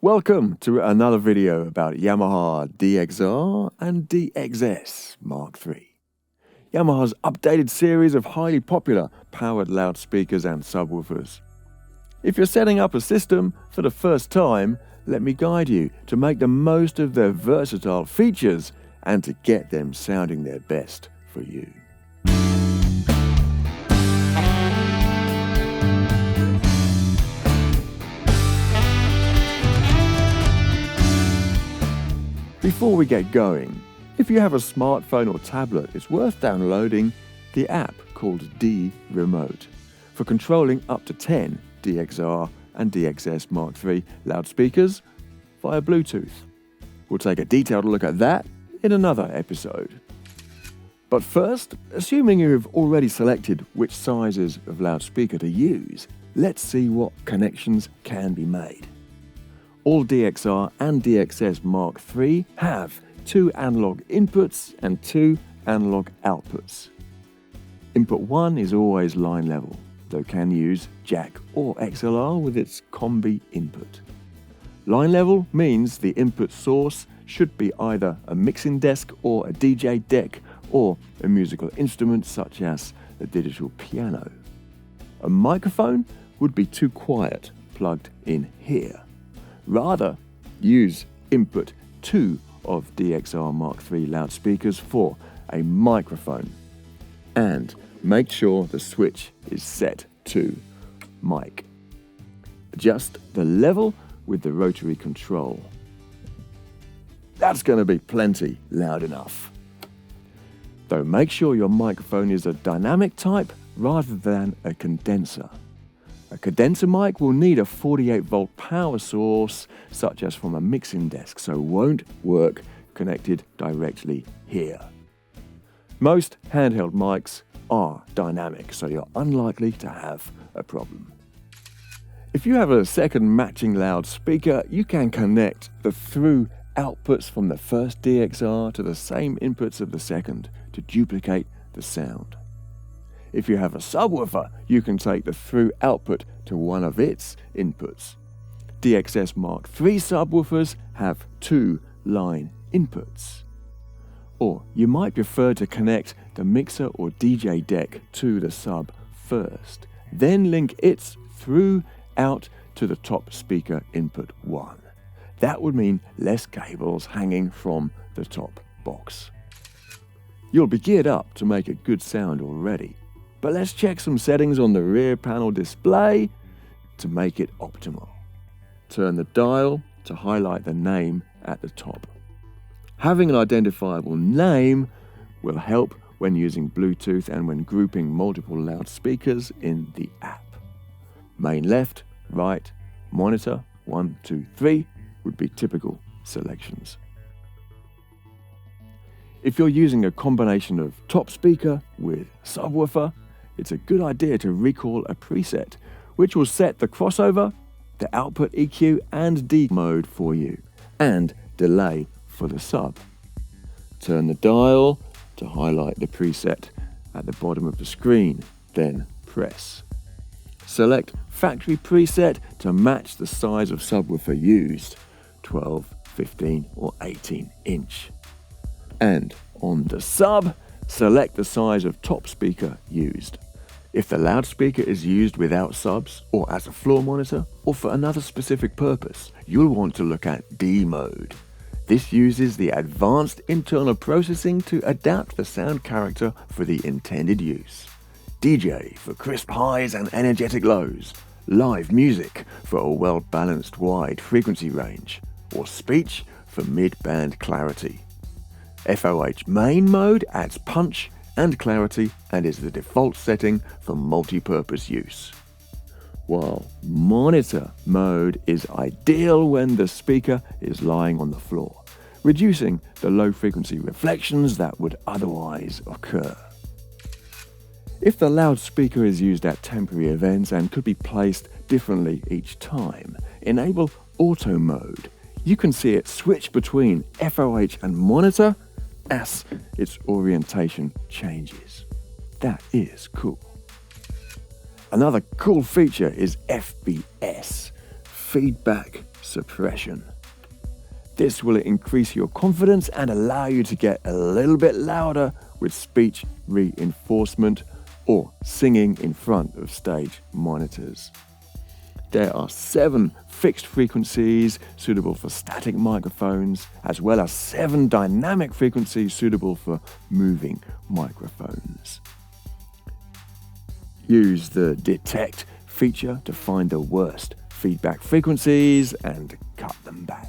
Welcome to another video about Yamaha DXR and DXS Mark III. Yamaha's updated series of highly popular powered loudspeakers and subwoofers. If you're setting up a system for the first time, let me guide you to make the most of their versatile features and to get them sounding their best for you. Before we get going, if you have a smartphone or tablet, it's worth downloading the app called D-Remote for controlling up to 10 DXR and DXS Mark III loudspeakers via Bluetooth. We'll take a detailed look at that in another episode. But first, assuming you've already selected which sizes of loudspeaker to use, let's see what connections can be made. All DXR and DXS Mark III have 2 analog inputs and 2 analog outputs. Input 1 is always line level, though can use jack or XLR with its combi input. Line level means the input source should be either a mixing desk or a DJ deck or a musical instrument such as a digital piano. A microphone would be too quiet plugged in here. Rather, use input 2 of DXR Mark III loudspeakers for a microphone and make sure the switch is set to mic. Adjust the level with the rotary control. That's going to be plenty loud enough. Though make sure your microphone is a dynamic type rather than a condenser. A condenser mic will need a 48-volt power source, such as from a mixing desk, so won't work connected directly here. Most handheld mics are dynamic, so you're unlikely to have a problem. If you have a second matching loudspeaker, you can connect the THRU outputs from the first DXR to the same inputs of the second to duplicate the sound. If you have a subwoofer, you can take the THRU output to one of its inputs. DXS Mark III subwoofers have 2 line inputs. Or you might prefer to connect the mixer or DJ deck to the sub first, then link its THRU out to the top speaker input 1. That would mean less cables hanging from the top box. You'll be geared up to make a good sound already. But let's check some settings on the rear panel display to make it optimal. Turn the dial to highlight the name at the top. Having an identifiable name will help when using Bluetooth and when grouping multiple loudspeakers in the app. Main left, right, monitor, 1, 2, 3 would be typical selections. If you're using a combination of top speaker with subwoofer, it's a good idea to recall a preset, which will set the crossover, the output EQ and D mode for you, and delay for the sub. Turn the dial to highlight the preset at the bottom of the screen, then press. Select factory preset to match the size of subwoofer used, 12, 15 or 18 inch. And on the sub, select the size of top speaker used. If the loudspeaker is used without subs, or as a floor monitor, or for another specific purpose, you'll want to look at D mode. This uses the advanced internal processing to adapt the sound character for the intended use. DJ for crisp highs and energetic lows, live music for a well-balanced wide frequency range, or speech for mid-band clarity. FOH main mode adds punch and clarity and is the default setting for multi-purpose use. While monitor mode is ideal when the speaker is lying on the floor, reducing the low frequency reflections that would otherwise occur. If the loudspeaker is used at temporary events and could be placed differently each time, enable auto mode. You can see it switch between FOH and monitor as its orientation changes. That is cool. Another cool feature is FBS, feedback suppression. This will increase your confidence and allow you to get a little bit louder with speech reinforcement or singing in front of stage monitors. There are 7 fixed frequencies suitable for static microphones, as well as 7 dynamic frequencies suitable for moving microphones. Use the detect feature to find the worst feedback frequencies and cut them back.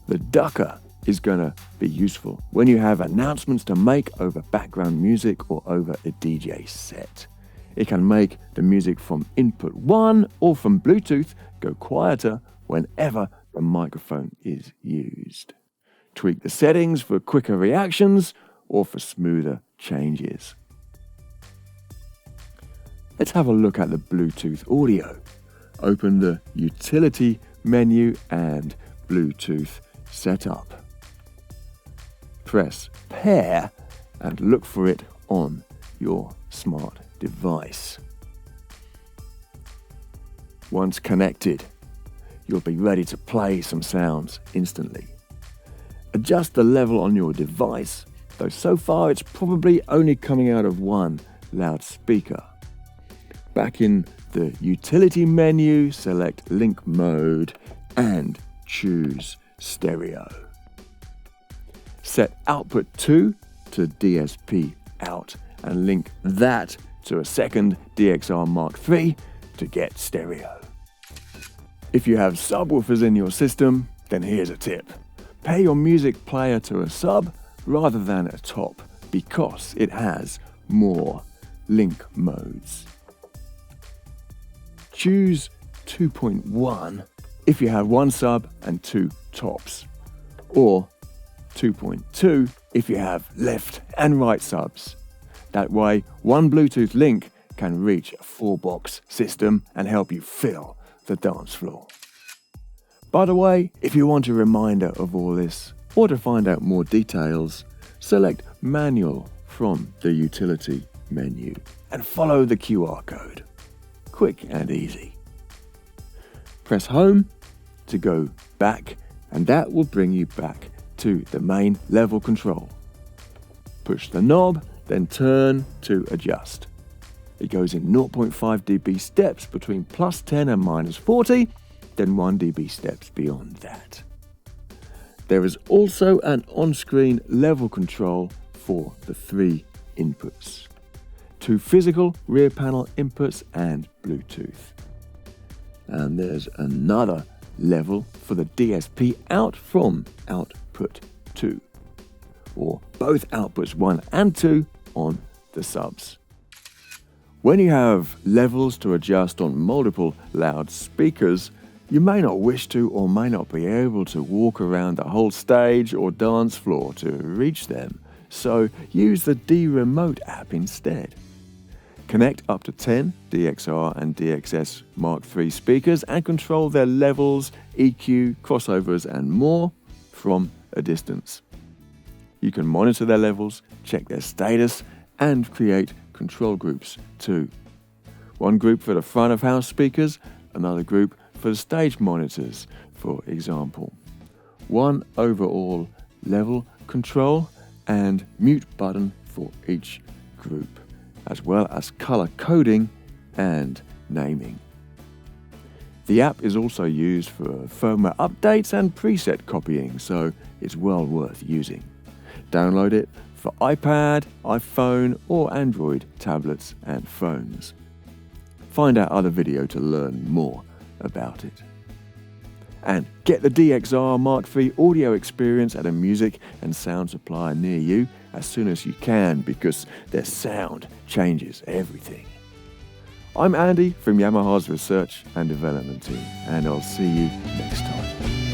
The ducker is going to be useful when you have announcements to make over background music or over a DJ set. It can make the music from input 1 or from Bluetooth go quieter whenever the microphone is used. Tweak the settings for quicker reactions or for smoother changes. Let's have a look at the Bluetooth audio. Open the Utility menu and Bluetooth Setup. Press Pair and look for it on your smart device. Once connected, you'll be ready to play some sounds instantly. Adjust the level on your device, though so far it's probably only coming out of one loudspeaker. Back in the Utility menu, select Link Mode and choose Stereo. Set output 2 to DSP out and link that to a second DXR Mark III to get stereo. If you have subwoofers in your system, then here's a tip. Pair your music player to a sub rather than a top because it has more link modes. Choose 2.1 if you have one sub and 2 tops, or 2.2 if you have left and right subs. That way, one Bluetooth link can reach a 4-box system and help you fill the dance floor. By the way, if you want a reminder of all this, or to find out more details, select Manual from the Utility menu and follow the QR code. Quick and easy. Press Home to go back, and that will bring you back to the main level control. Push the knob, then turn to adjust. It goes in 0.5 dB steps between plus 10 and minus 40, then 1 dB steps beyond that. There is also an on-screen level control for the 3 inputs. 2 physical rear panel inputs and Bluetooth. And there's another level for the DSP out from output 2, or both outputs 1 and 2 on the subs. When you have levels to adjust on multiple loudspeakers, you may not wish to or may not be able to walk around the whole stage or dance floor to reach them, so use the D-Remote app instead. Connect up to 10 DXR and DXS Mark III speakers and control their levels, EQ, crossovers and more from a distance. You can monitor their levels, check their status and create control groups too. One group for the front of house speakers, another group for the stage monitors, for example. One overall level control and mute button for each group, as well as color coding and naming. The app is also used for firmware updates and preset copying, so it's well worth using. Download it for iPad, iPhone or Android tablets and phones. Find our other video to learn more about it. And get the DXR Mark III audio experience at a music and sound supplier near you as soon as you can, because their sound changes everything. I'm Andy from Yamaha's Research and Development team, and I'll see you next time.